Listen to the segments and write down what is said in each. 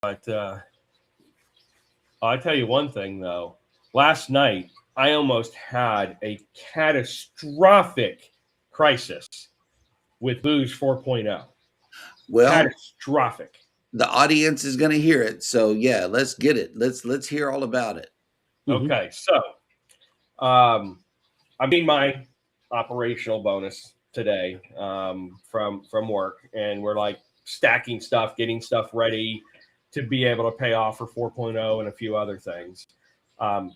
But I'll tell you one thing, though. Last night, I almost had a catastrophic crisis with Booze 4.0. Well, Catastrophic. the audience is going to hear it, so yeah, let's get it. Let's hear all about it. Okay, so I'm getting my operational bonus today from work, and we're like stacking stuff, getting stuff ready to be able to pay off for 4.0 and a few other things.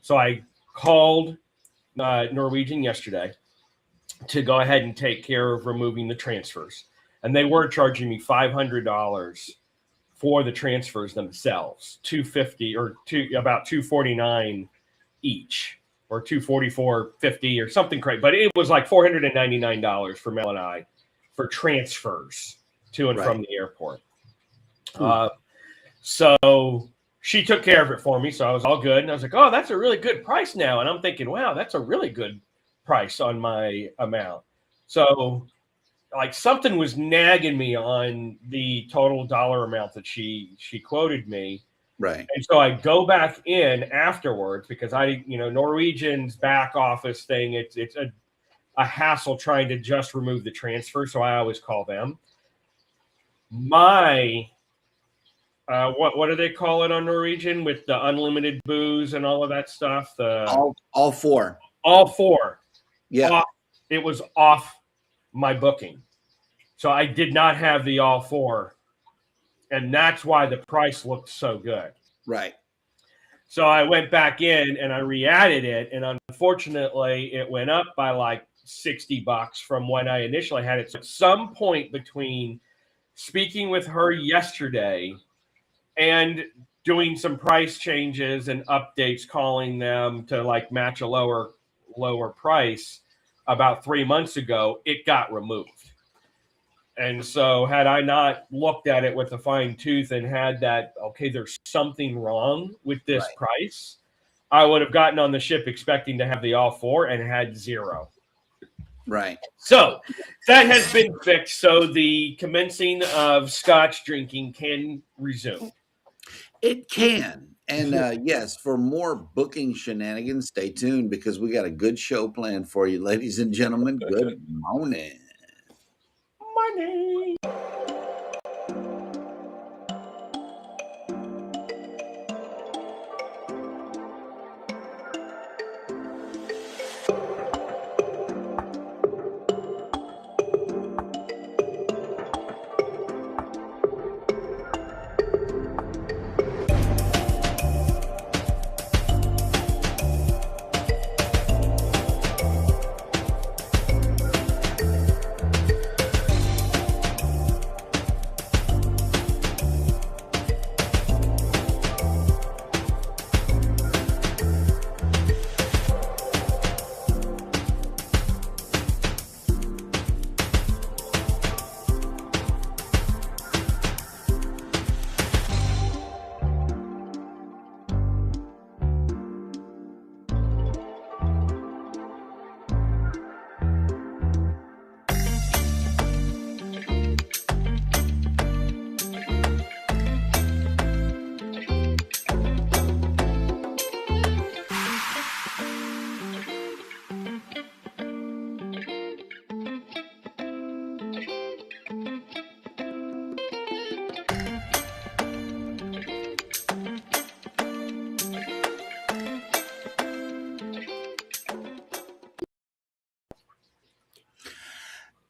So I called Norwegian yesterday to go ahead and take care of removing the transfers, and they were charging me $500 for the transfers themselves, $250 or about $249 each, or $244.50 or something crazy. But it was like $499 for Mel and I for transfers to and from the airport. So she took care of it for me, so I was all good. And I was like, oh, that's a really good price now. And I'm thinking, wow, that's a really good price on my amount. So like something was nagging me on the total dollar amount that she quoted me. Right. And so I go back in afterwards because Norwegian's back office thing, it's a hassle trying to just remove the transfer. So I always call them. My what do they call it on Norwegian with the unlimited booze and all of that stuff? All four. All four. Yeah. It was off my booking. So I did not have the all four. And that's why the price looked so good. Right. So I went back in and I re-added it. And unfortunately, it went up by like $60 from when I initially had it. So at some point between speaking with her yesterday and doing some price changes and updates, calling them to like match a lower price about 3 months ago, it got removed. And so had I not looked at it with a fine tooth and had that, okay, there's something wrong with this price, I would have gotten on the ship expecting to have the all four and had zero. Right. So that has been fixed. So the commencing of Scotch drinking can resume. It can. And yes, for more booking shenanigans, stay tuned because we got a good show planned for you, ladies and gentlemen. Good morning. Money.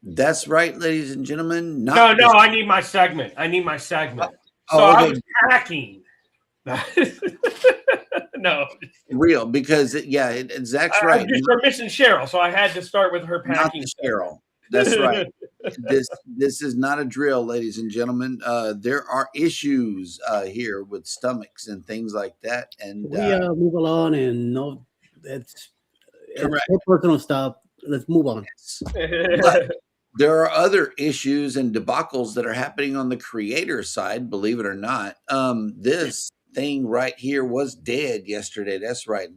That's right, ladies and gentlemen. No, I need my segment. So I was hacking. No. Real, because, Zach's right. We're missing Cheryl, so I had to start with her packing. Not Cheryl. That's right. This is not a drill, ladies and gentlemen. There are issues here with stomachs and things like that. And we move along, and it's personal stuff. Let's move on. But there are other issues and debacles that are happening on the creator side, believe it or not. This thing right here was dead yesterday. That's right,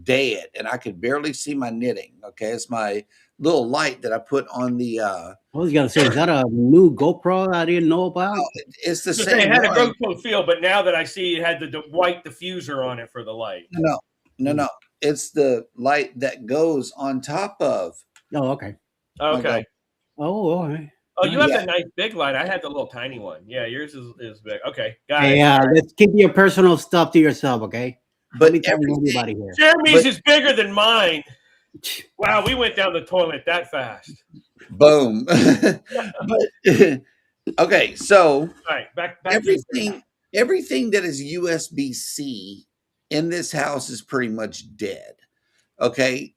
dead. And I could barely see my knitting. Okay, it's my little light that I put on the I was gonna say, is that a new GoPro I didn't know about? No, it's the So same it had a one. GoPro feel, but now that I see it had the white diffuser on it for the light. No. It's the light that goes on top of. Oh, okay. Okay. Oh, all right. Oh, you have Yeah. the nice big light. I had the little tiny one. Yeah, yours is big. Okay, got Hey, it. let's keep your personal stuff to yourself, okay? But Don't be telling anybody here. Jeremy's But- is bigger than mine. Wow, we went down the toilet that fast. Boom. But okay, so All right, back to everything that is USB-C in this house is pretty much dead. Okay.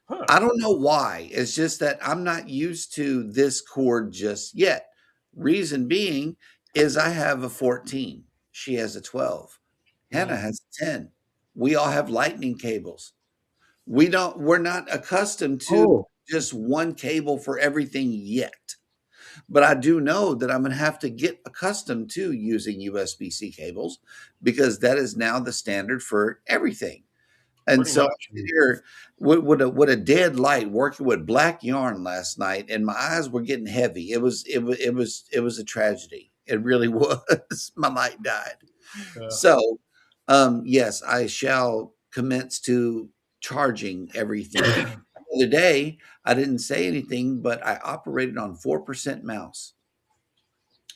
Huh. I don't know why. It's just that I'm not used to this cord just yet. Reason being is I have a 14. She has a 12. Hannah has a 10. We all have lightning cables. We're not accustomed to just one cable for everything yet. But I do know that I'm going to have to get accustomed to using USB-C cables because that is now the standard for everything. And Pretty so much. here with a dead light working with black yarn last night, and my eyes were getting heavy. It was a tragedy. It really was. My light died. Yeah. So yes, I shall commence to charging everything. The other day, I didn't say anything, but I operated on 4% mouse.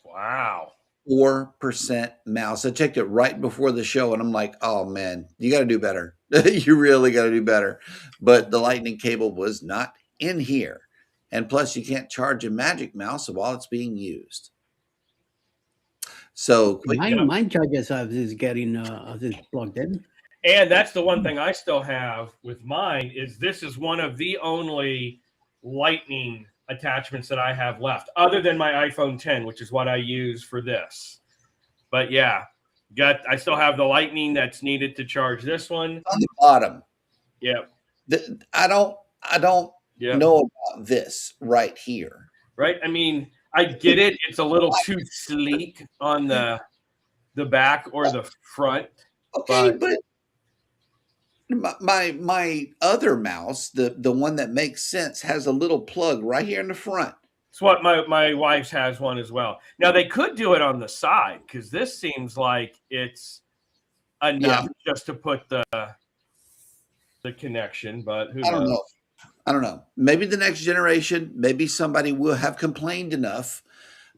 Wow. 4% mouse. I checked it right before the show and I'm like, oh man, you got to do better. You really got to do better. But the lightning cable was not in here. And plus, you can't charge a magic mouse while it's being used. So, Mine charges is getting is plugged in. And that's the one thing I still have with mine is this is one of the only lightning attachments that I have left, other than my iPhone 10, which is what I use for this. But yeah, I still have the lightning that's needed to charge this one. on the bottom, Yep. I don't Yep. know about this right here. Right. I mean, I get it. It's a little too sleek on the back or the front. Okay, but my other mouse, the one that makes sense, has a little plug right here in the front. It's what my wife's has one as well. Now they could do it on the side because this seems like it's enough just to put the connection, but who knows? I don't know. Maybe the next generation, maybe somebody will have complained enough.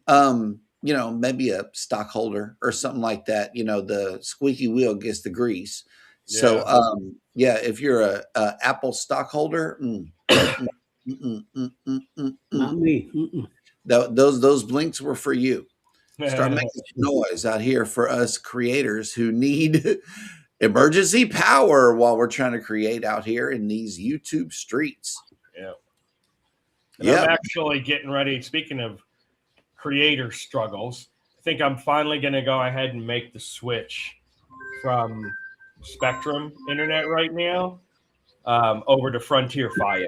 Maybe a stockholder or something like that. The squeaky wheel gets the grease. Yeah. So, if you're a Apple stockholder, Not me. those blinks were for you. Start making noise out here for us creators who need emergency power while we're trying to create out here in these YouTube streets. Yeah. I'm actually getting ready. Speaking of creator struggles, I think I'm finally going to go ahead and make the switch from Spectrum Internet right now over to Frontier Fios.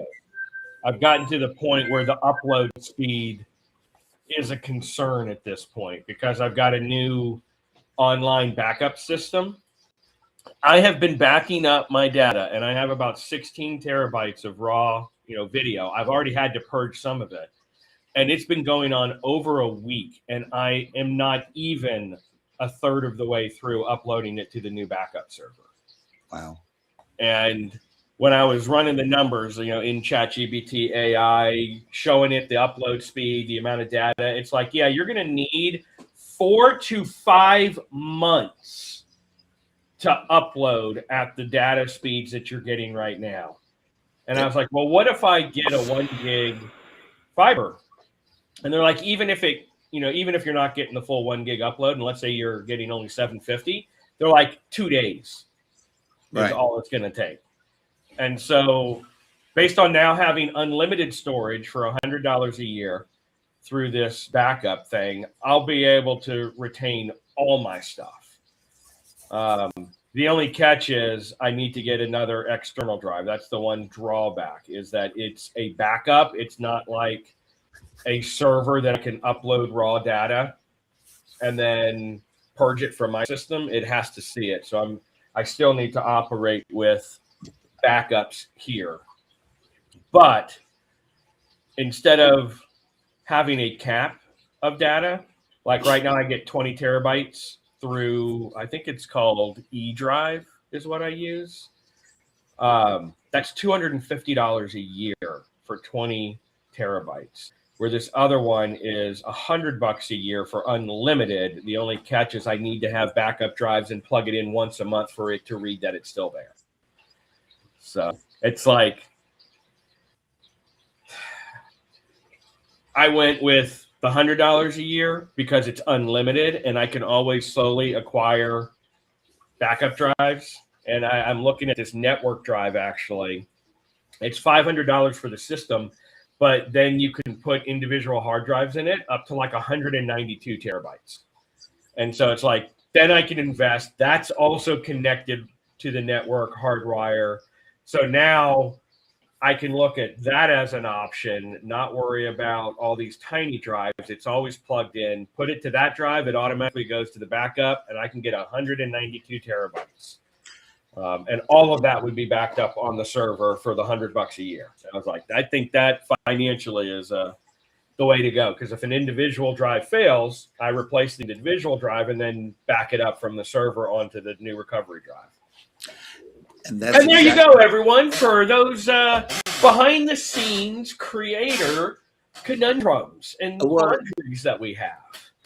I've gotten to the point where the upload speed is a concern at this point because I've got a new online backup system. I have been backing up my data, and I have about 16 terabytes of raw, video. I've already had to purge some of it, and it's been going on over a week, and I am not even a third of the way through uploading it to the new backup server. Wow. And when I was running the numbers, in ChatGPT AI, showing it the upload speed, the amount of data, it's like, yeah, you're going to need 4 to 5 months to upload at the data speeds that you're getting right now. And I was like, well, what if I get a 1 gig fiber? And they're like, even if you're not getting the full 1 gig upload, and let's say you're getting only 750, they're like 2 days is all it's going to take. And so based on now having unlimited storage for $100 a year through this backup thing, I'll be able to retain all my stuff. The only catch is I need to get another external drive. That's the one drawback, is that it's a backup. It's not like a server that I can upload raw data and then purge it from my system. It has to see it. So I still need to operate with backups here. But instead of having a cap of data. Like right now, I get 20 terabytes through, I think it's called eDrive is what I use. That's $250 a year for 20 terabytes. Where this other one is $100 a year for unlimited. The only catch is I need to have backup drives and plug it in once a month for it to read that it's still there. So it's like I went with the $100 a year because it's unlimited and I can always slowly acquire backup drives. And I'm looking at this network drive actually. It's $500 for the system, but then you can put individual hard drives in it up to like 192 terabytes. And so it's like, then I can invest. That's also connected to the network hardwire. So now I can look at that as an option, not worry about all these tiny drives. It's always plugged in. Put it to that drive, it automatically goes to the backup, and I can get 192 terabytes. And all of that would be backed up on the server for the $100 a year. And I was like, I think that financially is the way to go. Because if an individual drive fails, I replace the individual drive and then back it up from the server onto the new recovery drive. And there you go, everyone, for those behind the scenes creator conundrums and quandaries that we have.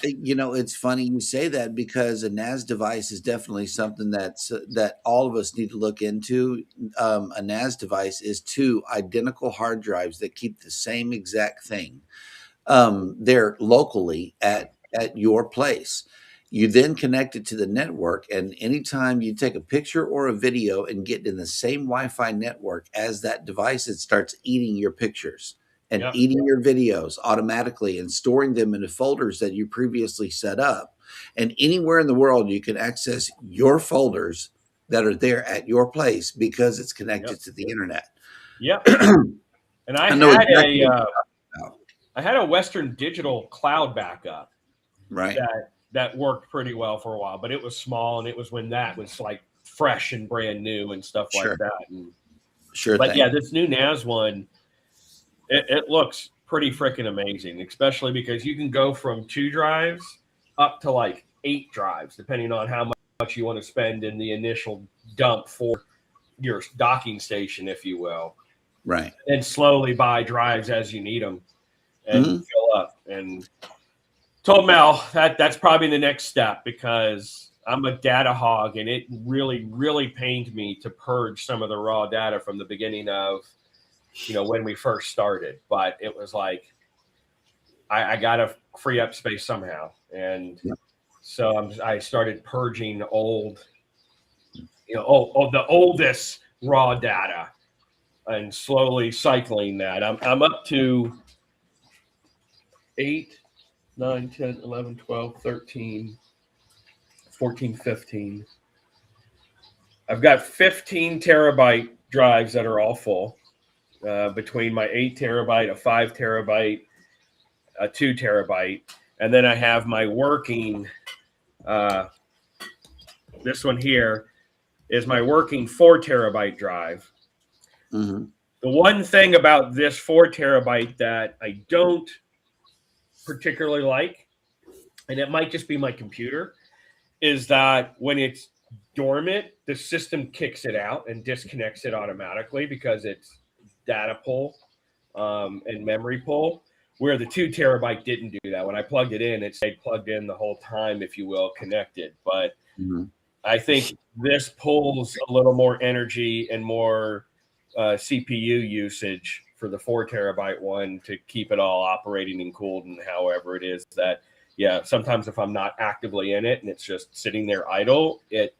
You know, it's funny you say that because a NAS device is definitely something that all of us need to look into. A NAS device is two identical hard drives that keep the same exact thing. They're locally at your place. You then connect it to the network, and anytime you take a picture or a video and get in the same Wi-Fi network as that device, it starts eating your pictures and eating your videos automatically and storing them into folders that you previously set up. And anywhere in the world, you can access your folders that are there at your place because it's connected to the internet. Yep. And I had a Western Digital cloud backup. Right. That worked pretty well for a while, but it was small, and it was when that was like fresh and brand new and stuff like that. And, but yeah, this new NAS one, it looks pretty freaking amazing, especially because you can go from 2 drives up to like 8 drives, depending on how much you want to spend in the initial dump for your docking station, if you will. Right. And slowly buy drives as you need them and fill up. And told Mel that's probably the next step because I'm a data hog, and it really, really pained me to purge some of the raw data from the beginning of, when we first started. But it was like, I got to free up space somehow. And so I started purging old, the oldest raw data and slowly cycling that. I'm up to 8, 9, 10, 11, 12, 13, 14, 15. I've got 15 terabyte drives that are all full between my 8 terabyte, a 5 terabyte, a 2 terabyte. And then I have my working, this one here is my working 4 terabyte drive. The one thing about this 4 terabyte that I don't particularly like, and it might just be my computer, is that when it's dormant, the system kicks it out and disconnects it automatically because it's data pull and memory pull, where the 2 terabyte didn't do that. When I plugged it in, it stayed plugged in the whole time, if you will, connected. But I think this pulls a little more energy and more CPU usage for the 4 terabyte one to keep it all operating and cooled and however it is that, sometimes if I'm not actively in it and it's just sitting there idle, it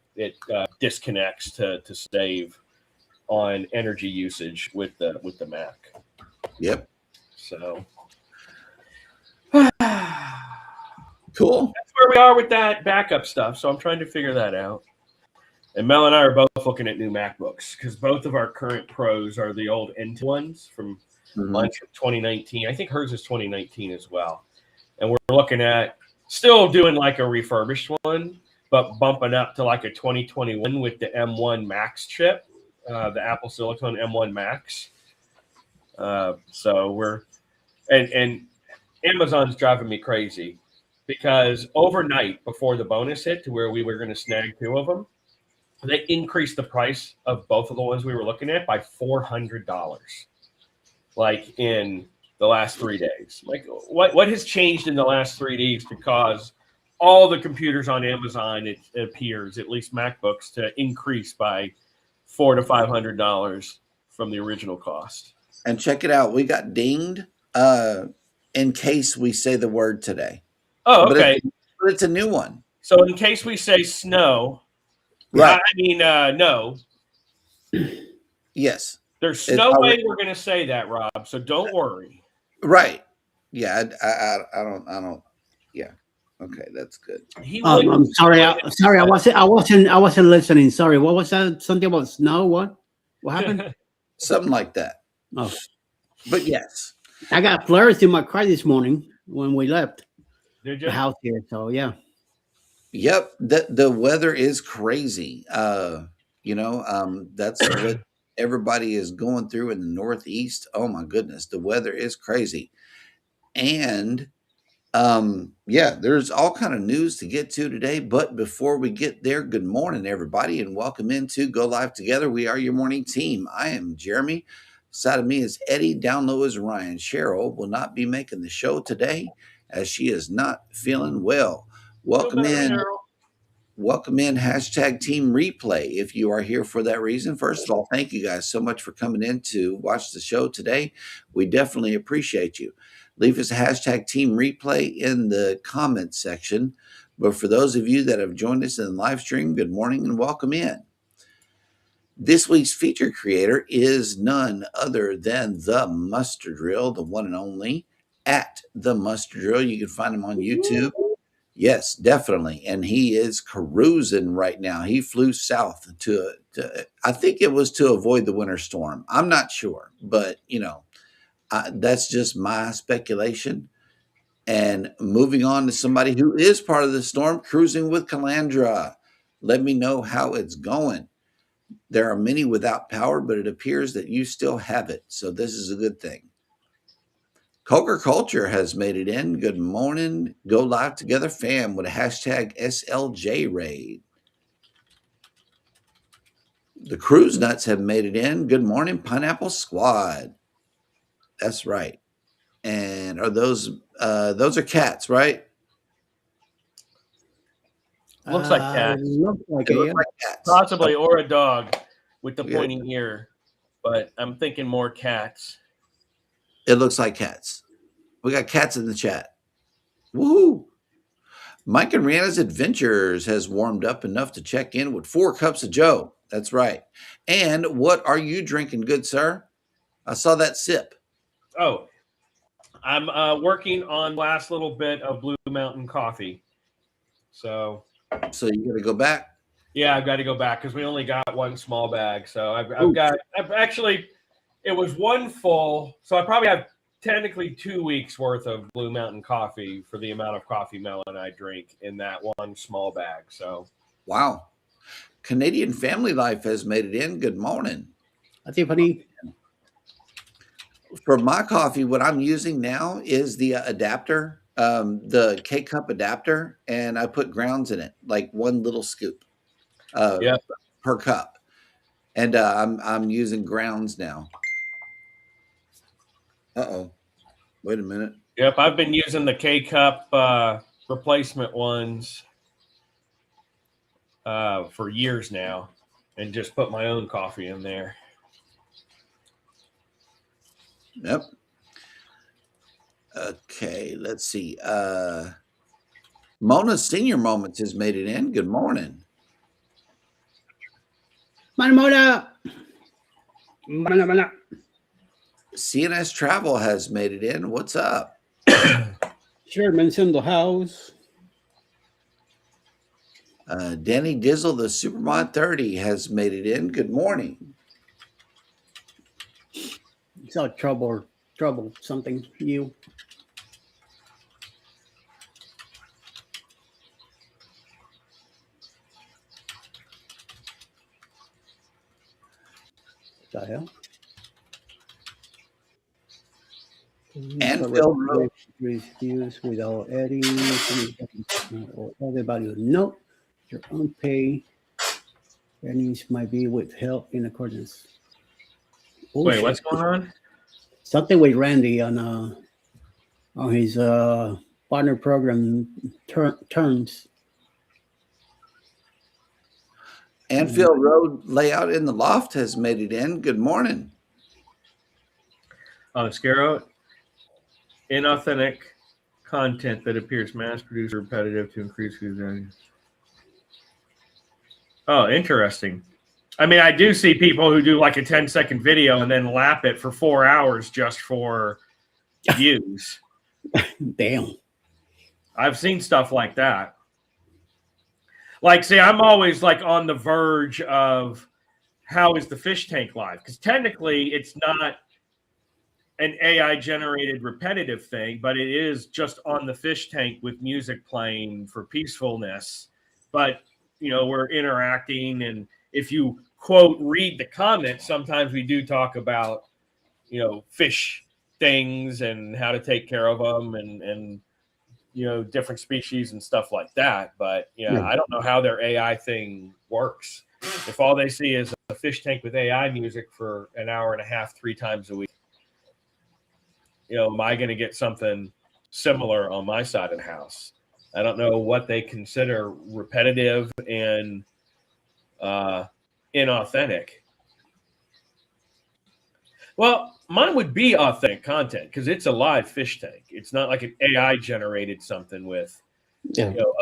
disconnects to save on energy usage with the Mac. Yep. So cool. That's where we are with that backup stuff. So I'm trying to figure that out. And Mel and I are both looking at new MacBooks because both of our current Pros are the old Intel ones from mine's from 2019. I think hers is 2019 as well. And we're looking at still doing like a refurbished one, but bumping up to like a 2021 with the M1 Max chip, the Apple Silicon M1 Max. So we're and Amazon's driving me crazy because overnight before the bonus hit to where we were going to snag 2 of them, they increased the price of both of the ones we were looking at by $400, like in the last 3 days. Like, what has changed in the last 3 days to cause all the computers on Amazon, it appears, at least MacBooks, to increase by $400 to $500 from the original cost? And check it out. We got dinged in case we say the word today. Oh, okay. But it's a new one. So in case we say snow, Right. I mean, no. Yes. There's no way we're going to say that, Rob. So don't worry. Right. Yeah. I don't. Yeah. Okay. That's good. I'm sorry. I wasn't listening. Sorry. What was that? Something about snow? What happened? Something like that. Oh, but yes. I got flurries in my car this morning when we left the house here. So yeah. Yep. The weather is crazy. That's what everybody is going through in the Northeast. Oh my goodness. The weather is crazy. And there's all kind of news to get to today. But before we get there, good morning, everybody, and welcome into Go Live Together. We are your morning team. I am Jeremy. Beside of me is Eddie. Down low is Ryan. Cheryl will not be making the show today as she is not feeling well. Welcome in. Cheryl. Welcome in hashtag Team Replay if you are here for that reason. First of all, thank you guys so much for coming in to watch the show today. We definitely appreciate you. Leave us a hashtag Team Replay in the comments section. But for those of you that have joined us in the live stream, good morning and welcome in. This week's feature creator is none other than the Mustard Drill, the one and only at the Mustard Drill. You can find him on YouTube. Yes, definitely. And he is cruising right now. He flew south to I think it was to avoid the winter storm. I'm not sure, but that's just my speculation. And moving on to somebody who is part of the storm, cruising with Calandra. Let me know how it's going. There are many without power, but it appears that you still have it. So this is a good thing. Coker Culture has made it in. Good morning. Go Live Together fam with a hashtag SLJ raid. The Cruise Nuts have made it in. Good morning, Pineapple Squad. That's right. And are those are cats, right? Looks like cats. Looks like cats. Possibly, or a dog with the pointing ear. But I'm thinking more cats. It looks like cats. We got cats in the chat. Woohoo! Mike and Rihanna's Adventures has warmed up enough to check in with 4 cups of Joe. That's right. And what are you drinking, good sir? I saw that sip. Oh, I'm working on last little bit of Blue Mountain coffee. So you got to go back? Yeah, I've got to go back because we only got one small bag. So I've actually, it was one full. So I probably have technically 2 weeks worth of Blue Mountain coffee for the amount of coffee melon I drink in that one small bag. So, wow. Canadian Family Life has made it in. Good morning. I think funny. For my coffee, what I'm using now is the adapter, the K-cup adapter, and I put grounds in it, like one little scoop per cup. And I'm using grounds now. Uh-oh. Wait a minute. Yep, I've been using the K-cup replacement ones for years now and just put my own coffee in there. Yep. Okay, let's see. Mona's Senior Moments has made it in. Good morning. Mona. CNS Travel has made it in. What's up? Sherman's in the house. Danny Dizzle, the Supermod 30, has made it in. Good morning. It's all trouble, something new. What the hell? Anfield Road. Views without editing or other value. No, your unpaid earnings might be withheld in accordance. Oh, Wait, shit. what's going on? Something with Randy on his partner program terms. Anfield Road layout in the loft has made it in. Good morning. Scaro, inauthentic content that appears mass-produced or repetitive to increase views. Oh, interesting. I mean, I do see people who do like a 10-second video and then lap it for 4 hours just for views. Damn. I've seen stuff like that. Like, see, I'm always like on the verge of how is the fish tank live? Because technically it's not an AI generated repetitive thing, but it is just on the fish tank with music playing for peacefulness. But, you know, we're interacting. And if you quote, read the comments, sometimes we do talk about, you know, fish things and how to take care of them and you know, different species and stuff like that. But yeah, I don't know how their AI thing works. If all they see is a fish tank with AI music for an hour and a half, 3 times a week, you know, am I going to get something similar on my side of the house? I don't know what they consider repetitive and inauthentic. Well, mine would be authentic content because it's a live fish tank. It's not like an AI generated something with you know,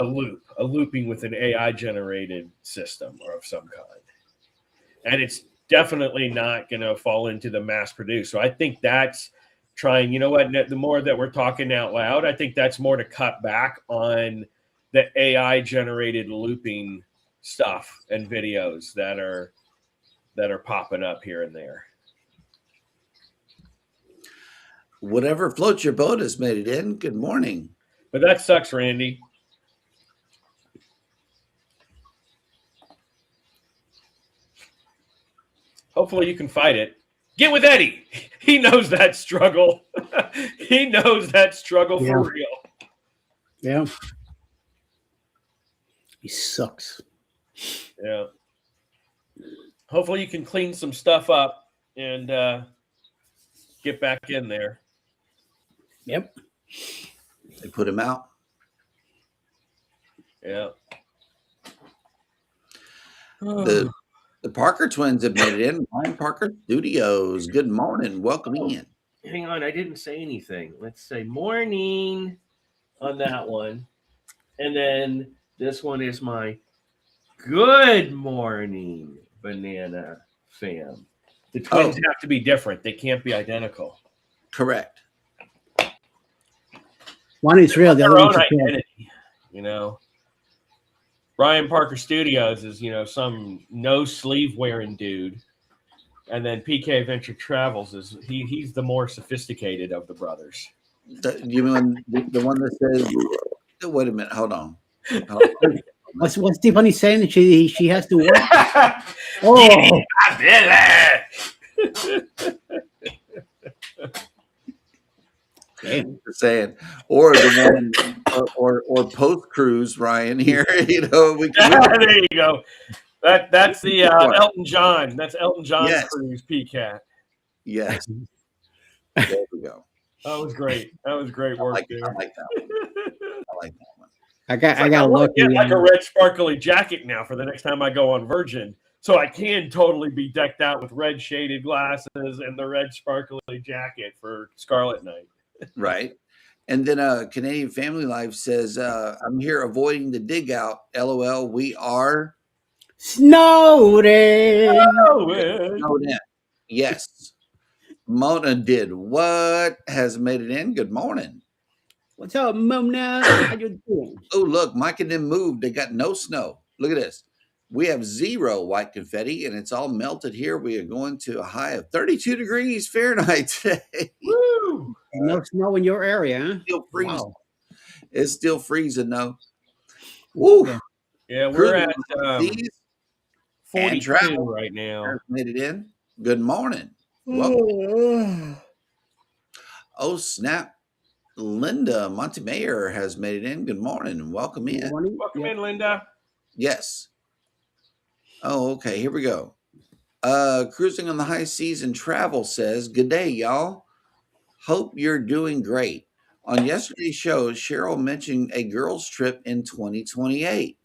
a looping with an AI generated system or of some kind. And it's definitely not going to fall into the mass produce. So I think that's trying, you know what, the more that we're talking out loud, I think that's more to cut back on the AI generated looping stuff and videos that are popping up here and there. Whatever floats your boat has made it in. Good morning. But that sucks, Randy. Hopefully you can fight it. Get with Eddie. He knows that struggle. He knows that struggle for real. Yeah. He sucks. Yeah. Hopefully you can clean some stuff up and get back in there. Yep. They put him out. Yeah. The Parker twins have made it in. Ryan Parker Studios. Good morning. Welcome in. Hang on. I didn't say anything. Let's say morning on that one. And then this one is my good morning, banana fam. The twins have to be different. They can't be identical. Correct. One is real, the other one's identity. You know, Ryan Parker Studios is, you know, some no sleeve wearing dude, and then PK Venture Travels is he's the more sophisticated of the brothers. You mean the one that says? Wait a minute. Hold on. What's Tiffany saying? She has to work. Oh. Saying, or the one, or post cruise, Ryan here. You know, there you go. That's the Elton John. That's Elton John's cruise, PCAT. Yes. There we go. That was great. That was great work there. I like that one. I like that one. I got lucky. Get like a red sparkly jacket now for the next time I go on Virgin, so I can totally be decked out with red shaded glasses and the red sparkly jacket for Scarlet Night. Right. And then Canadian Family Life says, I'm here avoiding the dig out. LOL. We are snowed in. Yes. Mona did what? Has made it in. Good morning. What's up, Mona? How you doing? Oh, look, Mike and them moved. They got no snow. Look at this. We have 0 white confetti, and it's all melted here. We are going to a high of 32 degrees Fahrenheit today. Woo! No snow in your area, huh? Still freezing. Wow. It's still freezing, though. Woo! Yeah, we're at 42 right now. Made it in. Good morning. Oh, snap. Linda Montemayor has made it in. Good morning and welcome in. Morning. Welcome Yeah. in, Linda. Yes. Oh, okay. Here we go. Cruising on the high seas and travel says, good day, y'all. Hope you're doing great. On yesterday's show, Cheryl mentioned a girls' trip in 2028.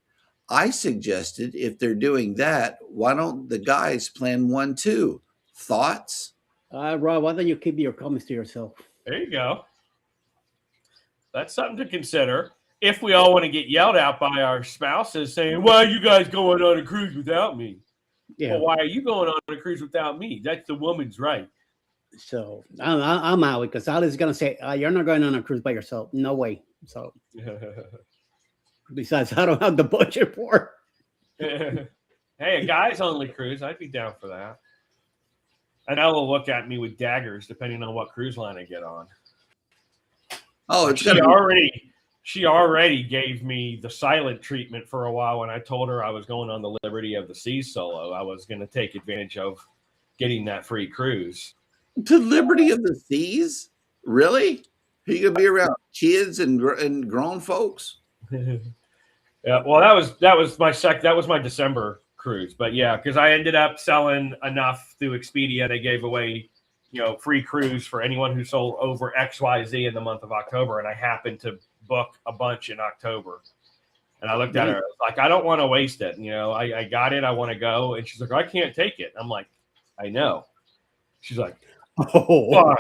I suggested if they're doing that, why don't the guys plan one too? Thoughts? Rob, why don't you keep your comments to yourself? There you go. That's something to consider. If we all want to get yelled at by our spouses saying, why are you guys going on a cruise without me? Yeah. Well, why are you going on a cruise without me? That's the woman's right. So I'm out because Alice is gonna say you're not going on a cruise by yourself. No way. So besides, I don't have the budget for. Hey, a guys only cruise. I'd be down for that. And they'll look at me with daggers depending on what cruise line I get on. Oh, it's She gonna already gave me the silent treatment for a while when I told her I was going on the Liberty of the Seas solo. I was going to take advantage of getting that free cruise. to Liberty of the Seas? Really? Are you gonna be around kids and grown folks? Yeah, well, that was my December cruise, but yeah, because I ended up selling enough through Expedia, they gave away, free cruise for anyone who sold over XYZ in the month of October, and I happened to book a bunch in October. And I looked at her, I was like, I don't want to waste it. I got it, I want to go, and she's like, I can't take it. I'm like, I know. She's like, why?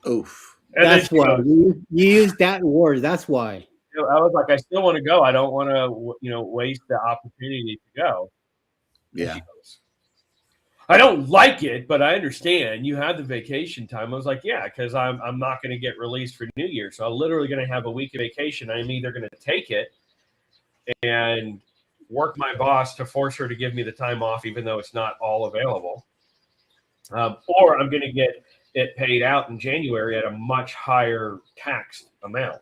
Oof. And That's why goes, you use that word. That's why. I was like, I still want to go. I don't want to, waste the opportunity to go. Yeah. She goes, I don't like it, but I understand. You had the vacation time. I was like, yeah, because I'm not going to get released for New Year. So I'm literally going to have a week of vacation. I'm either going to take it and work my boss to force her to give me the time off, even though it's not all available. Or I'm going to get it paid out in January at a much higher taxed amount.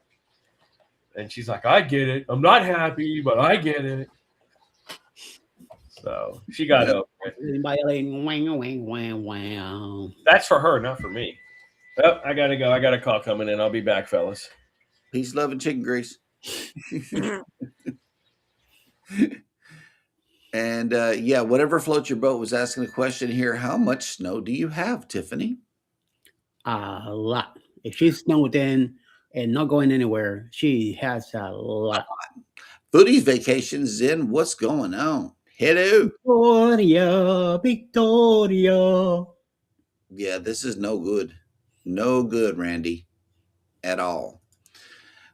And she's like, I get it. I'm not happy, but I get it. So she got over it. That's for her, not for me. Oh, I got to go. I got a call coming in. I'll be back, fellas. Peace, love, and chicken grease. And yeah, whatever floats your boat was asking a question here. How much snow do you have, Tiffany? A lot. If she's snowed in and not going anywhere, she has a lot. Foodie's vacations in. What's going on? Hello. Victoria. Yeah, this is no good. No good, Randy, at all.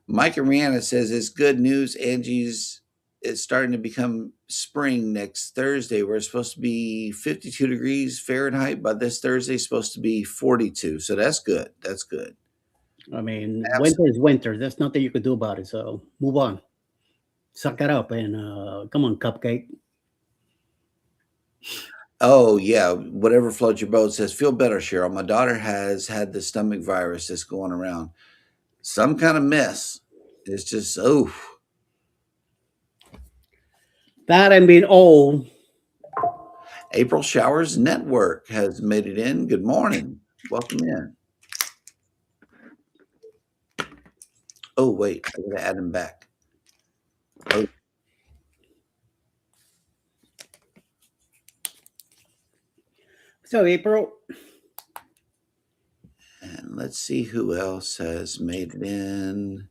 Mike and Rihanna says it's good news. It's starting to become spring next Thursday. We're supposed to be 52 degrees Fahrenheit. By this Thursday, it's supposed to be 42. So that's good. That's good. I mean, winter is winter. There's nothing you could do about it. So move on. Suck it up and come on, cupcake. Oh, yeah. Whatever floats your boat says, feel better, Cheryl. My daughter has had the stomach virus that's going around. Some kind of mess. It's just, oh. That and being old. April Showers Network has made it in. Good morning. Welcome in. Oh, wait. I got to add him back. Oh. So, April. And let's see who else has made it in.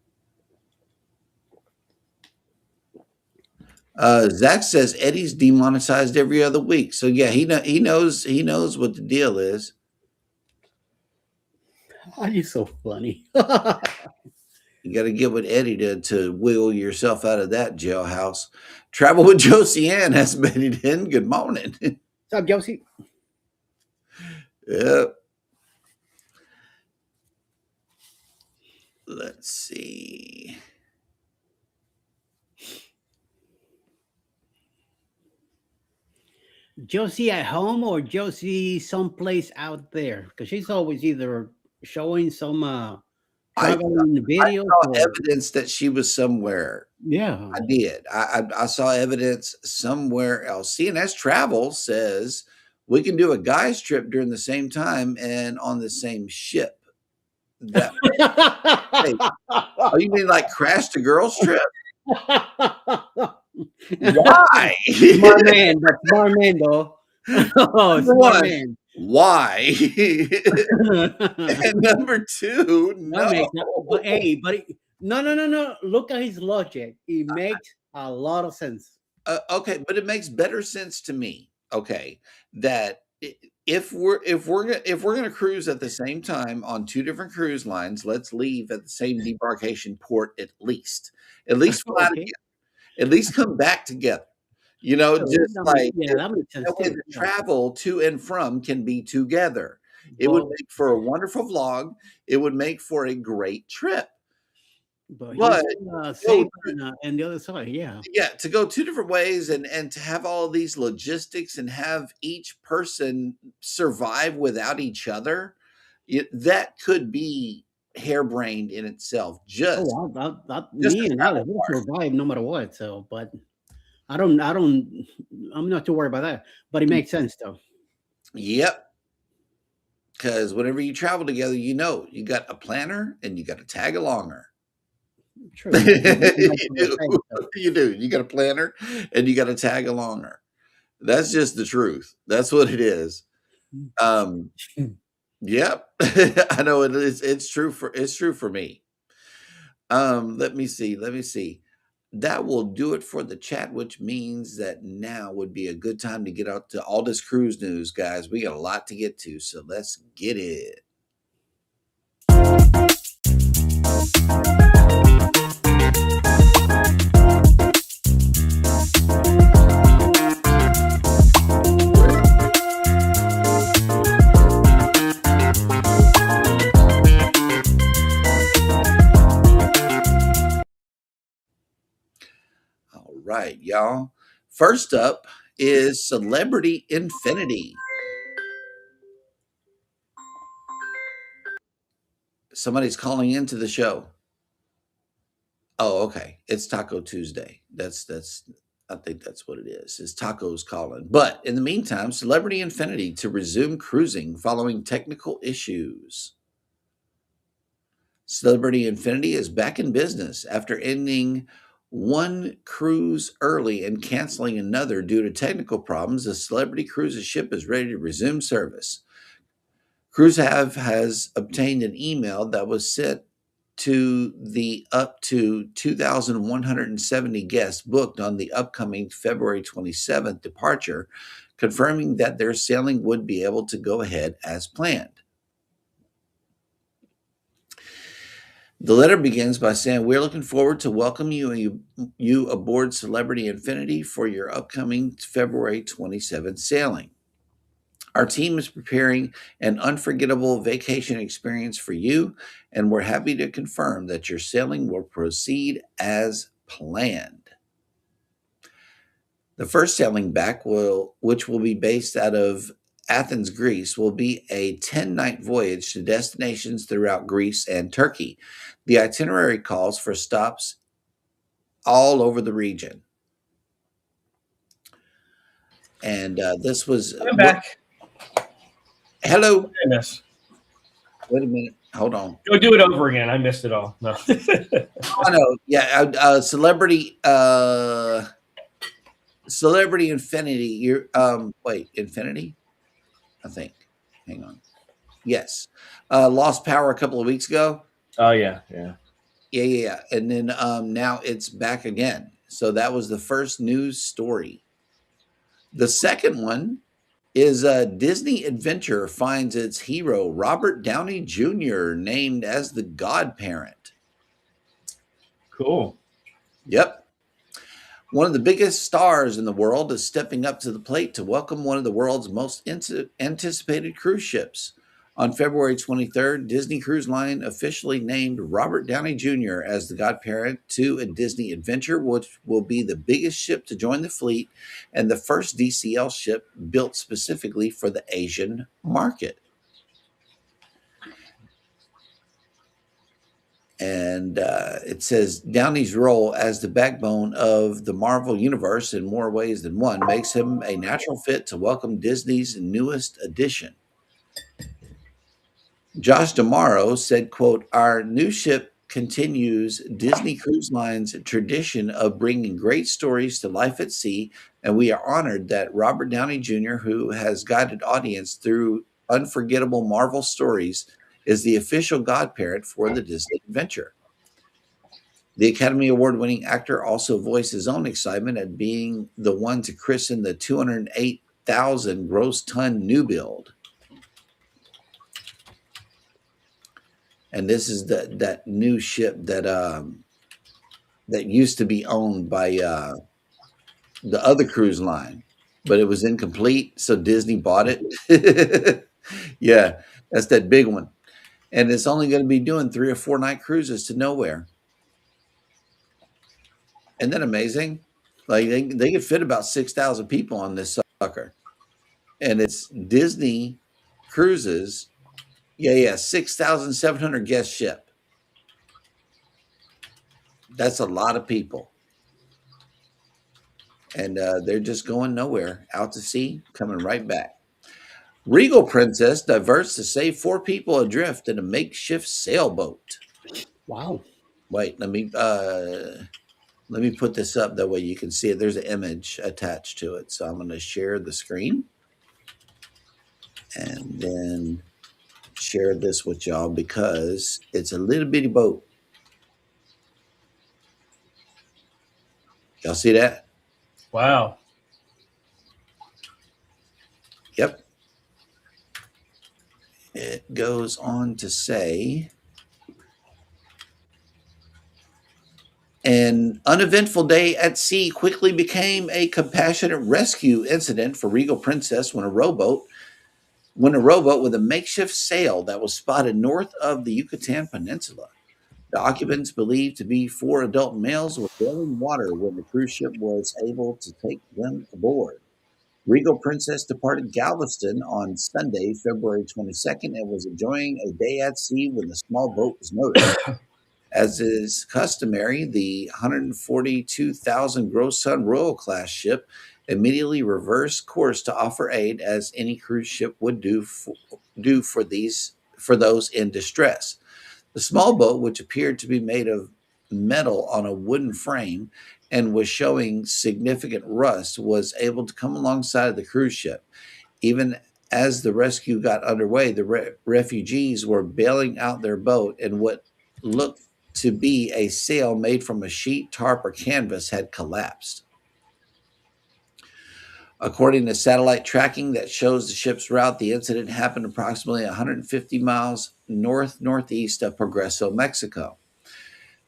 Zach says Eddie's demonetized every other week. So yeah, he knows what the deal is. Are you so funny? You got to get with Eddie to wiggle yourself out of that jailhouse. Travel with Josie Ann has made it in. Good morning. What's up, Josie? Yep. Let's see. Josie at home or Josie someplace out there? Because she's always either showing some traveling videos. I saw evidence that she was somewhere. Yeah, I did. I saw evidence somewhere else. CNS Travel says we can do a guy's trip during the same time and on the same ship. That hey, oh, you mean like crash the girls trip? Why? Smart man, but smart man though. Oh, Number smart one, man. why? And number two, That no. makes no, but hey, no. Look at his logic. It makes a lot of sense. Okay, but it makes better sense to me. Okay, that if we're gonna cruise at the same time on two different cruise lines, let's leave at the same debarkation port at least. At least fly Okay. together. At least come back together. You know, So just like that makes sense that way too. the Yeah. travel to and from can be together. It would But make for a wonderful vlog. It would make for a great trip. he's But safe on the other side. Yeah. yeah, to go two different ways and to have all of these logistics and have each person survive without each other, that could be harebrained in itself. Just Oh, just me the and travel Alex will part. survive no matter what. So, but I'm not too worried about that. But it makes sense though. Yep. Because whenever you travel together, you know you got a planner and you got a tag alonger. True. You do. You do. You got a planner and you got a tag alonger. That's just the truth. That's what it is. Um, yep. I know it is. It's true for me. Let me see. Let me see. That will do it for the chat, which means that now would be a good time to get out to all this cruise news, guys. We got a lot to get to, so let's get it. All right, y'all. First up is Celebrity Infinity. Somebody's calling into the show. Oh, okay. It's Taco Tuesday. That's I think that's what it is. It's Tacos calling. But in the meantime, Celebrity Infinity to resume cruising following technical issues. Celebrity Infinity is back in business after ending one cruise early and canceling another due to technical problems. The Celebrity Cruises ship is ready to resume service. CruiseHave has obtained an email that was sent to the up to 2,170 guests booked on the upcoming February 27th departure, confirming that their sailing would be able to go ahead as planned. The letter begins by saying, "We're looking forward to welcome you aboard Celebrity Infinity for your upcoming February 27th sailing. Our team is preparing an unforgettable vacation experience for you, and we're happy to confirm that your sailing will proceed as planned." The first sailing back, which will be based out of Athens, Greece, will be a 10-night voyage to destinations throughout Greece and Turkey. The itinerary calls for stops all over the region. And this was... I'm back. Hello. Goodness. Wait a minute. Hold on. Go do it over again. I missed it all. No. Oh, no. Yeah. Celebrity Infinity. You're wait, Infinity? I think. Hang on. Yes. Lost power a couple of weeks ago. Oh yeah, yeah. Yeah. And then now it's back again. So that was the first news story. The second one is Disney Adventure finds its hero Robert Downey Jr. named as the godparent. Cool. Yep. One of the biggest stars in the world is stepping up to the plate to welcome one of the world's most anticipated cruise ships. On February 23rd, Disney Cruise Line officially named Robert Downey Jr. as the godparent to a Disney Adventure, which will be the biggest ship to join the fleet and the first DCL ship built specifically for the Asian market. And it says Downey's role as the backbone of the Marvel Universe in more ways than one makes him a natural fit to welcome Disney's newest addition. Josh Damaro said, quote, "Our new ship continues Disney Cruise Line's tradition of bringing great stories to life at sea, and we are honored that Robert Downey Jr., who has guided audience through unforgettable Marvel stories, is the official godparent for the Disney adventure." The Academy Award winning actor also voiced his own excitement at being the one to christen the 208,000 gross ton new build. And this is that new ship that used to be owned by the other cruise line, but it was incomplete, so Disney bought it. Yeah, that's that big one, and it's only going to be doing 3 or 4 night cruises to nowhere. Isn't that amazing? Like they could fit about 6,000 people on this sucker, and it's Disney Cruises. Yeah, 6,700 guest ship. That's a lot of people. And they're just going nowhere, out to sea, coming right back. Regal Princess diverts to save 4 people adrift in a makeshift sailboat. Wow. Wait, let me put this up that way you can see it. There's an image attached to it, so I'm going to share the screen and then share this with y'all because it's a little bitty boat. Y'all see that? Wow. Yep. It goes on to say, an uneventful day at sea quickly became a compassionate rescue incident for Regal Princess when a rowboat with a makeshift sail that was spotted north of the Yucatan Peninsula. The occupants, believed to be 4 adult males, were boiling water when the cruise ship was able to take them aboard. Regal Princess departed Galveston on Sunday, February 22nd, and was enjoying a day at sea when the small boat was noticed. As is customary, the 142,000 gross ton Royal class ship immediately reversed course to offer aid, as any cruise ship would do for those in distress. The small boat, which appeared to be made of metal on a wooden frame and was showing significant rust, was able to come alongside of the cruise ship. Even as the rescue got underway, the refugees were bailing out their boat, and what looked to be a sail made from a sheet, tarp, or canvas had collapsed. According to satellite tracking that shows the ship's route, the incident happened approximately 150 miles northeast of Progreso, Mexico.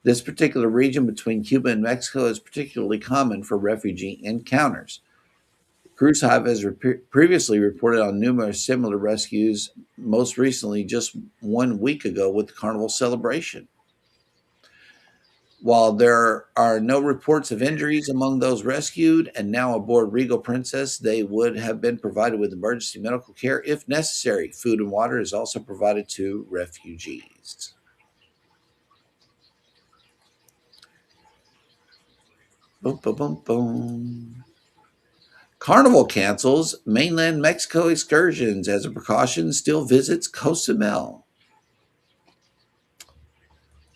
This particular region between Cuba and Mexico is particularly common for refugee encounters. Cruise Hive has previously reported on numerous similar rescues, most recently just 1 week ago with the Carnival Celebration. While there are no reports of injuries among those rescued and now aboard Regal Princess, they would have been provided with emergency medical care if necessary. Food and water is also provided to refugees. Boom, boom, boom, boom. Carnival cancels mainland Mexico excursions. As a precaution, still visits Cozumel.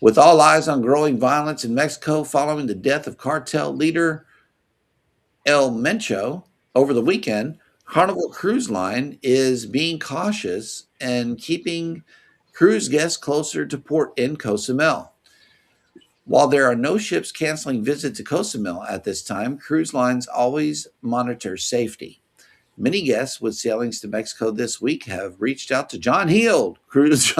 With all eyes on growing violence in Mexico following the death of cartel leader El Mencho over the weekend, Carnival Cruise Line is being cautious and keeping cruise guests closer to port in Cozumel. While there are no ships canceling visits to Cozumel at this time, cruise lines always monitor safety. Many guests with sailings to Mexico this week have reached out to John Heald, cruise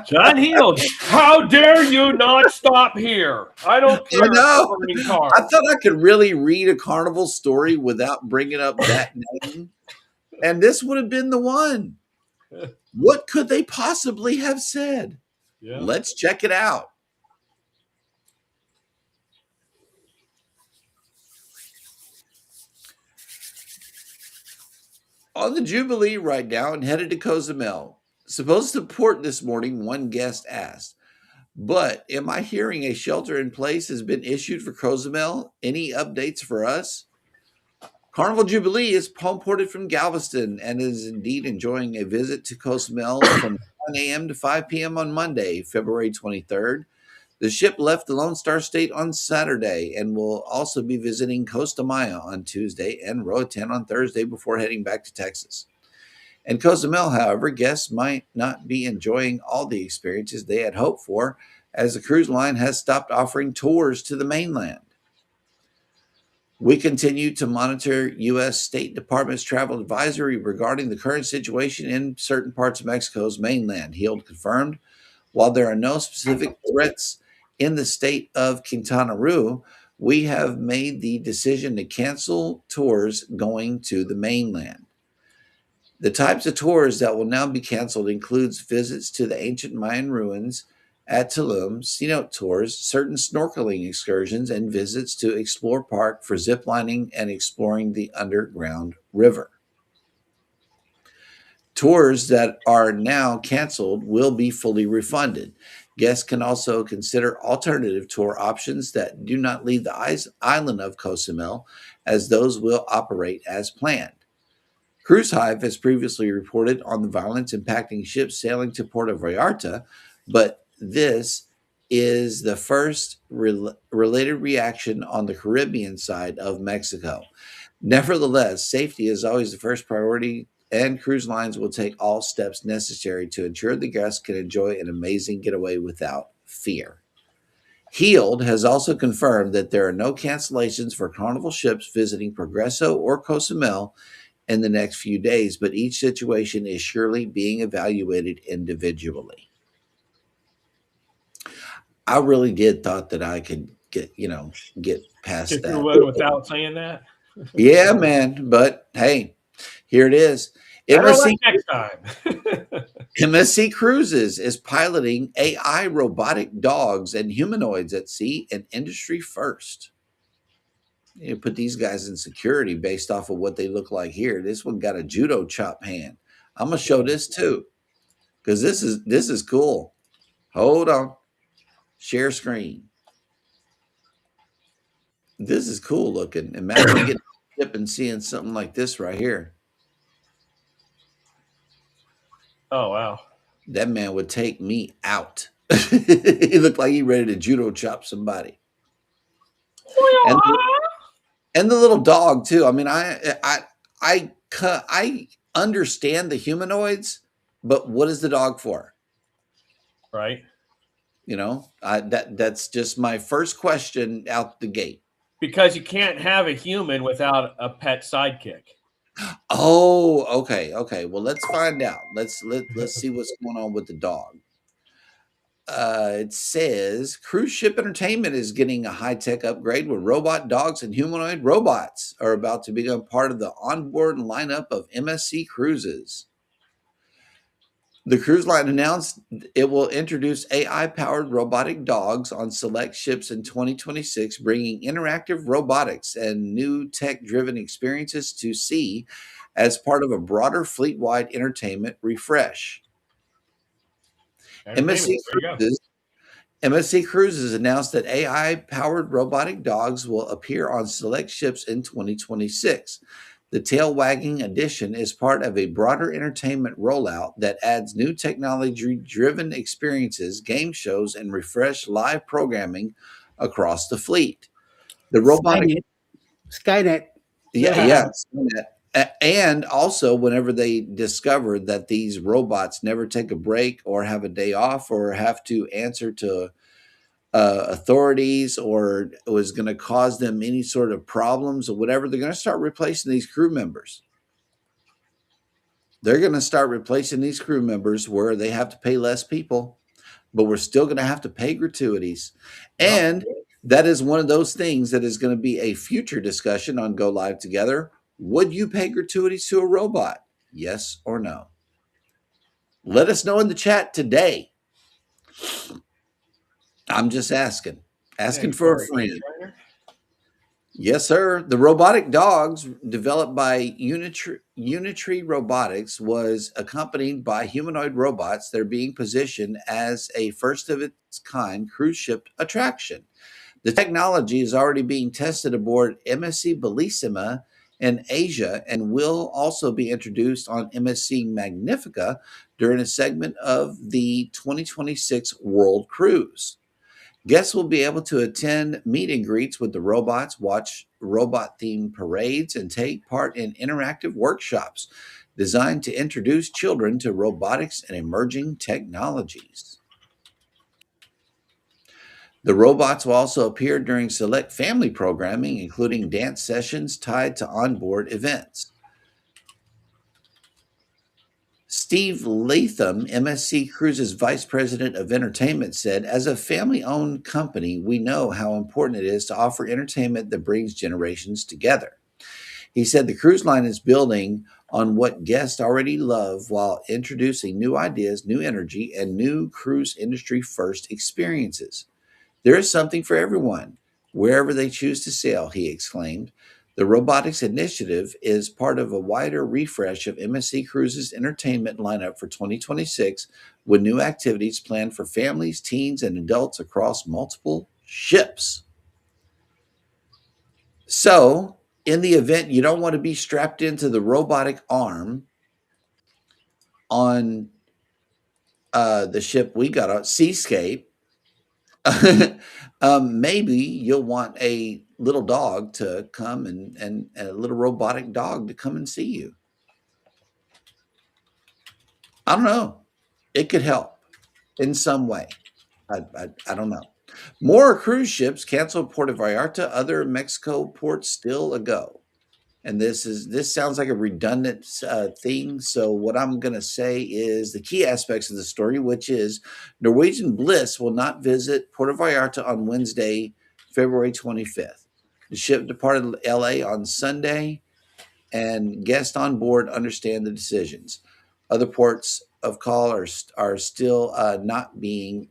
John Heald, how dare you not stop here? I don't care. I know. Marine cars. I thought I could really read a Carnival story without bringing up that name, and this would have been the one. What could they possibly have said? Yeah. Let's check it out. On the Jubilee right now and headed to Cozumel. Supposed to port this morning, one guest asked. But am I hearing a shelter in place has been issued for Cozumel? Any updates for us? Carnival Jubilee is home ported from Galveston and is indeed enjoying a visit to Cozumel from 9 a.m. to 5 p.m. on Monday, February 23rd. The ship left the Lone Star State on Saturday and will also be visiting Costa Maya on Tuesday and Roatan on Thursday before heading back to Texas. In Cozumel, however, guests might not be enjoying all the experiences they had hoped for, as the cruise line has stopped offering tours to the mainland. We continue to monitor U.S. State Department's travel advisory regarding the current situation in certain parts of Mexico's mainland, Heald confirmed. While there are no specific threats in the state of Quintana Roo, we have made the decision to cancel tours going to the mainland. The types of tours that will now be canceled includes visits to the ancient Mayan ruins at Tulum, cenote tours, certain snorkeling excursions, and visits to Explore Park for ziplining and exploring the underground river. Tours that are now canceled will be fully refunded. Guests can also consider alternative tour options that do not leave the island of Cozumel, as those will operate as planned. Cruise Hive has previously reported on the violence impacting ships sailing to Puerto Vallarta, but this is the first related reaction on the Caribbean side of Mexico. Nevertheless, safety is always the first priority, and cruise lines will take all steps necessary to ensure the guests can enjoy an amazing getaway without fear. Heald has also confirmed that there are no cancellations for Carnival ships visiting Progreso or Cozumel in the next few days, but each situation is surely being evaluated individually. I really did thought that I could get past Get that. through one without saying that. Yeah, man. But hey, here it is. Better luck next time. MSC Cruises is piloting AI robotic dogs and humanoids at sea, an industry first. You put these guys in security based off of what they look like here. This one got a judo chop hand. I'm gonna show this too, because this is cool. Hold on, share screen. This is cool looking. Imagine getting a ship and seeing something like this right here. Oh wow, that man would take me out. He looked like he ready to judo chop somebody. And the little dog too. I mean, I understand the humanoids, but what is the dog for? Right. That's just my first question out the gate. Because you can't have a human without a pet sidekick. Oh, okay. Well, let's find out. Let's see what's going on with the dog. It says cruise ship entertainment is getting a high-tech upgrade where robot dogs and humanoid robots are about to become part of the onboard lineup of MSC Cruises. The cruise line announced it will introduce AI-powered robotic dogs on select ships in 2026, bringing interactive robotics and new tech-driven experiences to sea as part of a broader fleet-wide entertainment refresh. MSC Cruises announced that AI-powered robotic dogs will appear on select ships in 2026. The tail-wagging addition is part of a broader entertainment rollout that adds new technology-driven experiences, game shows, and refreshed live programming across the fleet. The robotic Skynet. Yeah, Skynet. And also, whenever they discover that these robots never take a break or have a day off or have to answer to authorities or was going to cause them any sort of problems or whatever, they're going to start replacing these crew members. They're going to start replacing these crew members where they have to pay less people, but we're still going to have to pay gratuities. And that is one of those things that is going to be a future discussion on Go Live Together. Would you pay gratuities to a robot? Yes or no? Let us know in the chat today. I'm just asking for a friend. Yes, sir. The robotic dogs developed by Unitree Robotics was accompanied by humanoid robots that are being positioned as a first of its kind cruise ship attraction. The technology is already being tested aboard MSC Bellissima in Asia and will also be introduced on MSC Magnifica during a segment of the 2026 World Cruise. Guests will be able to attend meet and greets with the robots, watch robot themed parades, and take part in interactive workshops designed to introduce children to robotics and emerging technologies. The robots will also appear during select family programming, including dance sessions tied to onboard events. Steve Latham, MSC Cruises Vice President of Entertainment, said, "As a family owned company, we know how important it is to offer entertainment that brings generations together." He said the cruise line is building on what guests already love while introducing new ideas, new energy, and new cruise industry first experiences. "There is something for everyone, wherever they choose to sail," he exclaimed. The robotics initiative is part of a wider refresh of MSC Cruises' entertainment lineup for 2026, with new activities planned for families, teens, and adults across multiple ships. So, in the event you don't want to be strapped into the robotic arm on the ship we got on, Seascape, maybe you'll want a little dog to come and a little robotic dog to come and see you. I don't know. It could help in some way. I don't know. More cruise ships canceled Puerto Vallarta. Other Mexico ports still ago. And this sounds like a redundant thing. So what I'm going to say is the key aspects of the story, which is Norwegian Bliss will not visit Puerto Vallarta on Wednesday, February 25th. The ship departed LA on Sunday, and guests on board understand the decisions. Other ports of call are still not being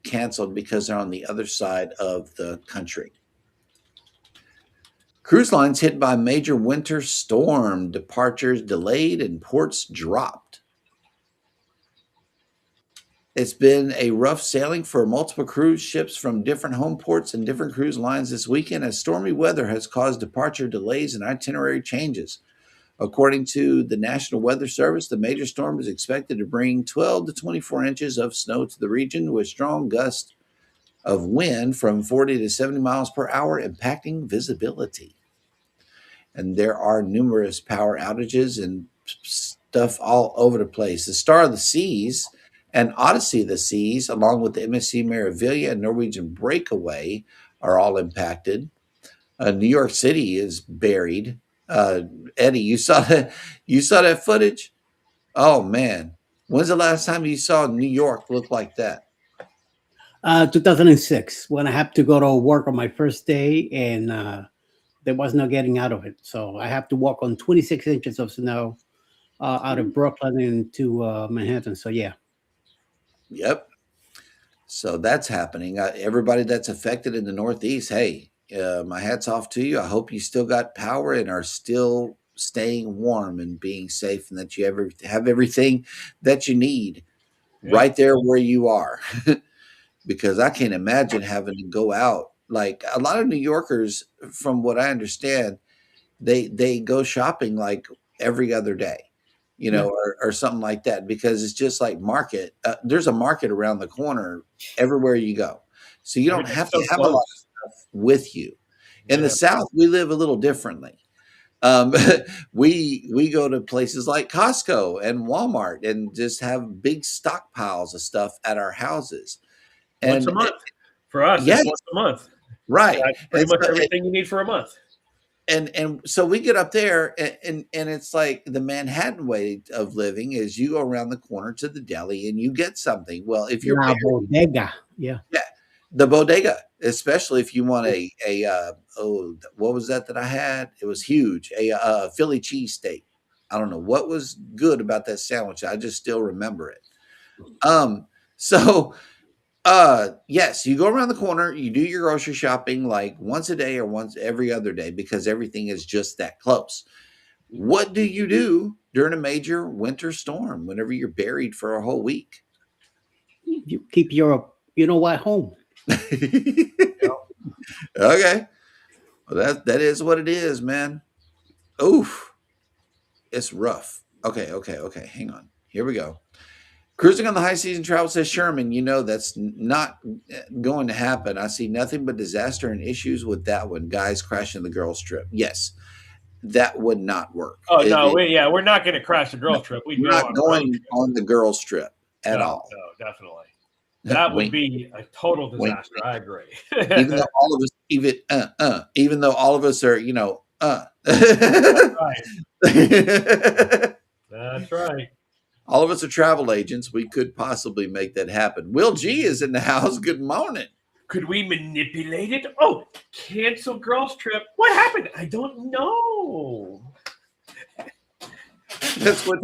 canceled because they're on the other side of the country. Cruise lines hit by major winter storm, departures delayed, and ports dropped. It's been a rough sailing for multiple cruise ships from different home ports and different cruise lines this weekend, as stormy weather has caused departure delays and itinerary changes. According to the National Weather Service, the major storm is expected to bring 12 to 24 inches of snow to the region, with strong gusts of wind from 40 to 70 miles per hour impacting visibility. And there are numerous power outages and stuff all over the place. The Star of the Seas and Odyssey of the Seas, along with the MSC Meraviglia and Norwegian Breakaway, are all impacted. New York City is buried. Eddie, you saw that footage? Oh man, when's the last time you saw New York look like that? 2006, when I had to go to work on my first day, and there was no getting out of it. So I have to walk on 26 inches of snow out of Brooklyn into Manhattan. So yeah. Yep. So that's happening. Everybody that's affected in the Northeast, hey, my hat's off to you. I hope you still got power and are still staying warm and being safe, and that you have everything that you need right there where you are. Because I can't imagine having to go out. Like a lot of New Yorkers, from what I understand, they go shopping like every other day, or something like that, because it's just like market. There's a market around the corner everywhere you go, so you don't have to have a lot of stuff with you. In the South, we live a little differently. Um, we go to places like Costco and Walmart and just have big stockpiles of stuff at our houses. Once a And month. For us, yes, it's once a month. right. That's pretty much everything you need for a month. And so we get up there, and it's like the Manhattan way of living is you go around the corner to the deli and you get something. Well, if you're La bodega. Yeah. the bodega, especially if you want what was that I had? It was huge. A Philly cheesesteak. I don't know what was good about that sandwich. I just still remember it. So yes, you go around the corner, you do your grocery shopping like once a day or once every other day, because everything is just that close. What do you do during a major winter storm whenever you're buried for a whole week? You keep your, home. Okay. Well, that is what it is, man. Oof, it's rough. Okay. Hang on. Here we go. Cruising on the high season travel, says Sherman. You know that's not going to happen. I see nothing but disaster and issues with that one. Guys crashing the girls' trip. Yes, that would not work. Oh no, we're not going to crash the girls' trip. We'd We're go not on a road going trip. on the girls' trip at No, all. no, definitely. That would be a total Wink, disaster. I agree. even though all of us, even though all of us are, Right. That's right. all of us are travel agents. We could possibly make that happen. Will G is in the house. Good morning. Could we manipulate it? Oh, cancel girls' trip. What happened? I don't know. That's what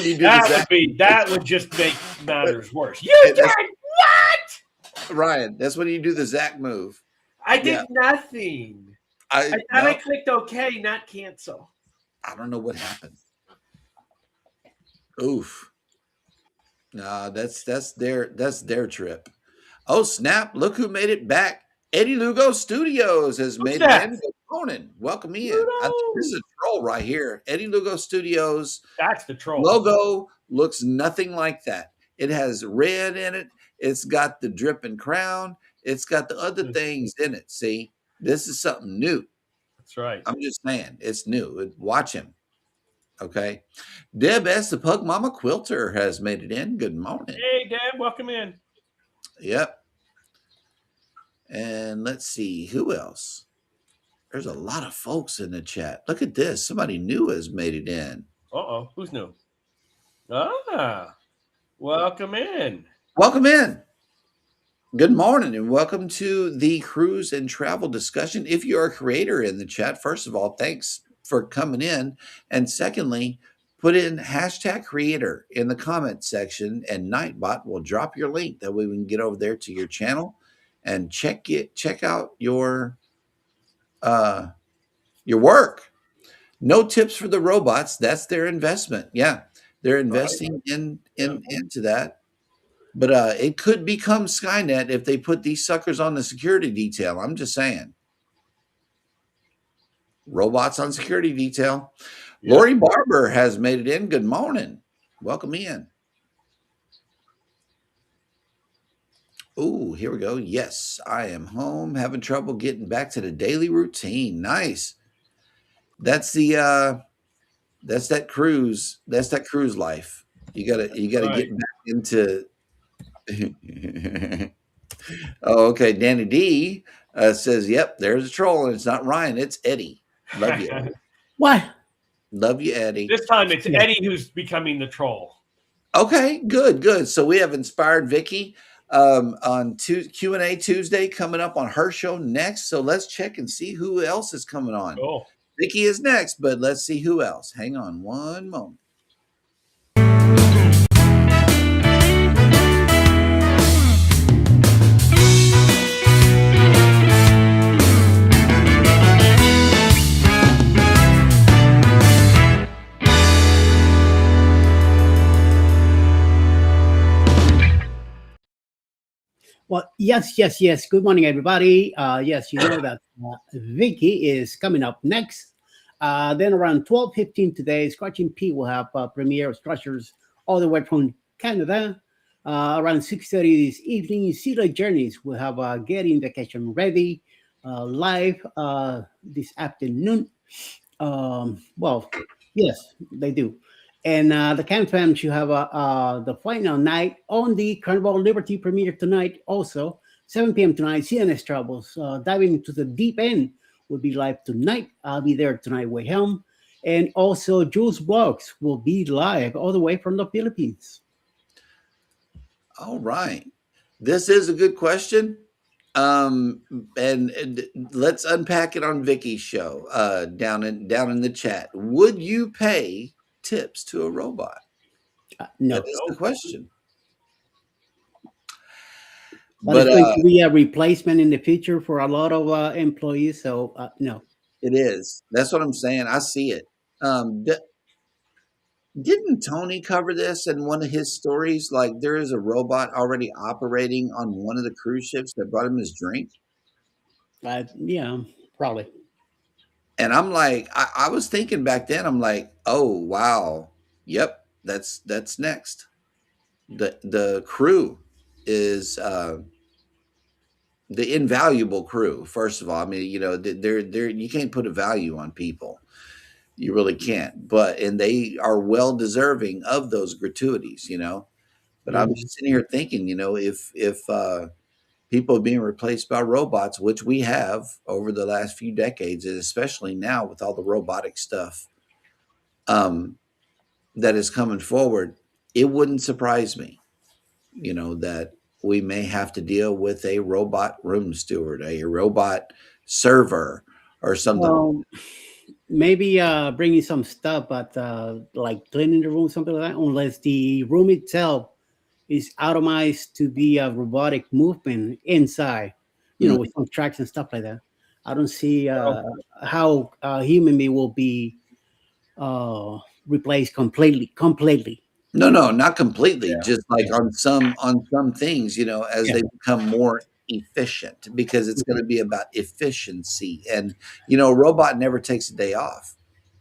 you do. That would just make matters worse. You did what? Ryan, that's when you do the Zach move. I did nothing. I thought I clicked OK, not cancel. I don't know what happened. Oof. No, that's their trip. Oh snap! Look who made it back. Eddie Lugo Studios has made it in. Good morning. Welcome in. I think this is a troll right here. Eddie Lugo Studios. That's the troll. Logo looks nothing like that. It has red in it. It's got the dripping crown. It's got the other things in it. See, this is something new. That's right. I'm just saying, it's new. Watch him. Okay. Deb S., the Pug Mama Quilter, has made it in. Good morning. Hey, Deb, welcome in. Yep. And let's see, who else? There's a lot of folks in the chat. Look at this. Somebody new has made it in. Uh-oh. Who's new? Welcome in. Welcome in. Good morning and welcome to the cruise and travel discussion. If you're a creator in the chat, first of all, thanks for coming in. And secondly, put in hashtag creator in the comment section and Nightbot will drop your link. That way we can get over there to your channel and check out your work. No tips for the robots. That's their investment. Yeah, they're investing into that. But it could become Skynet if they put these suckers on the security detail. I'm just saying. Robots on security detail. Yep. Lori Barber has made it in. Good morning. Welcome in. Oh, here we go. Yes, I am home. Having trouble getting back to the daily routine. Nice. That's that cruise. That's that cruise life. You gotta get back into. Oh, okay. Danny D says, "Yep, there's a troll, and it's not Ryan. It's Eddie. Love you, Eddie. What? Love you, Eddie. This time it's Eddie who's becoming the troll." Okay, good. So we have inspired Vicky on Q&A Tuesday coming up on her show next. So let's check and see who else is coming on. Cool. Vicky is next, but let's see who else. Hang on one moment. Well, yes. Good morning, everybody. Yes, you know that Vicky is coming up next. Then around 12:15 today, Scratching P will have premiere of Structures all the way from Canada. Around 6:30 this evening, Cedar Journeys will have Getting Vacation Ready live this afternoon. Well, yes, they do. And the Camp Fam should have the final night on the Carnival Liberty premiere tonight. Also, 7 p.m. tonight, CNS Travels. Diving into the deep end will be live tonight. I'll be there tonight with him. And also, Jules Vlogs will be live all the way from the Philippines. All right. This is a good question. And let's unpack it on Vicky's show down in the chat. Would you pay tips to a robot? No. That is the question. But it's going to be a replacement in the future for a lot of employees. So no. It is. That's what I'm saying. I see it. Didn't Tony cover this in one of his stories? Like there is a robot already operating on one of the cruise ships that brought him his drink. Yeah, probably. And I'm like, I was thinking back then, I'm like, oh wow, yep, that's next. The crew is the invaluable crew. First of all, I mean, you know, they're you can't put a value on people. You really can't. But and they are well deserving of those gratuities, you know. But I was Mhm. just sitting here thinking, you know, if people are being replaced by robots, which we have over the last few decades, and especially now with all the robotic stuff um, that is coming forward, it wouldn't surprise me, you know, that we may have to deal with a robot room steward, a robot server, or something. Well, maybe bringing some stuff, but like cleaning the room, something like that. Unless the room itself is automized to be a robotic movement inside, you know, Mm. with some tracks and stuff like that. I don't see Well, how a human being will be uh, replaced completely. Completely. No, no, not completely. yeah, Just like Yeah. on some things, you know, as Yeah. they become more efficient, because it's going Mhm. to be about efficiency. And you know, a robot never takes a day off.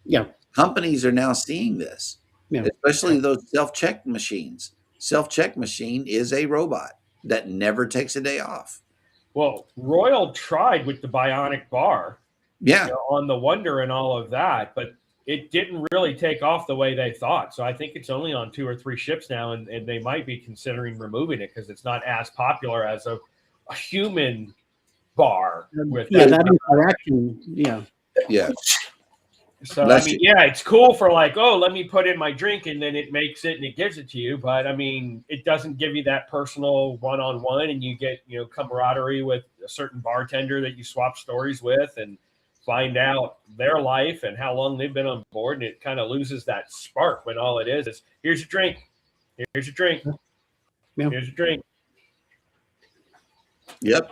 Yeah. Companies are now seeing this, Yeah. yeah. especially those self-check machines. Self-check machine is a robot that never takes a day off. Well, Royal tried with the bionic bar, Yeah, on the Wonder and all of that, but it didn't really take off the way they thought. So I think it's only on 2 or 3 ships now, and they might be considering removing it because it's not as popular as a human bar with Yeah. that. That interaction. Yeah. yeah. So I Bless mean, you. yeah, it's cool for like, oh, let me put in my drink and then it makes it and it gives it to you. But I mean, it doesn't give you that personal one-on-one, and you get camaraderie with a certain bartender that you swap stories with and find out their life and how long they've been on board, and it kind of loses that spark when all it is here's your drink, here's your drink, Yeah. here's your drink. Yep.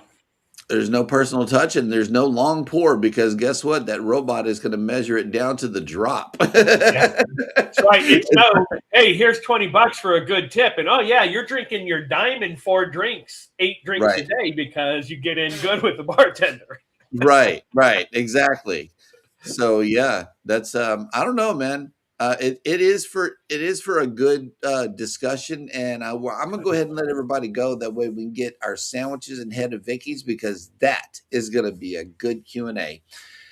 There's no personal touch and there's no long pour because guess what? That robot is going to measure it down to the drop. Yeah, that's right. It's no, hey, here's $20 for a good tip, and oh yeah, you're drinking your diamond 4 drinks, 8 drinks a Right. day because you get in good with the bartender. Right, right, exactly. So yeah, that's I don't know, man. It is for a good discussion, and I'm gonna go ahead and let everybody go. That way we can get our sandwiches and head to Vicky's because that is gonna be a good Q&A.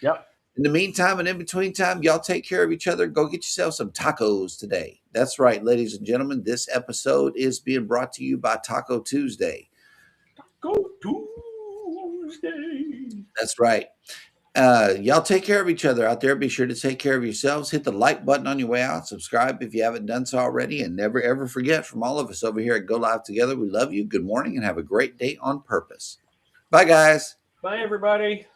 Yep. In the meantime and in between time, y'all take care of each other. Go get yourself some tacos today. That's right, ladies and gentlemen. This episode is being brought to you by Taco Tuesday. Go Tuesday. That's right. Y'all take care of each other out there. Be sure to take care of yourselves. Hit the like button on your way out. Subscribe if you haven't done so already. And never, ever forget from all of us over here at Go Live Together, we love you. Good morning and have a great day on purpose. Bye, guys. Bye, everybody.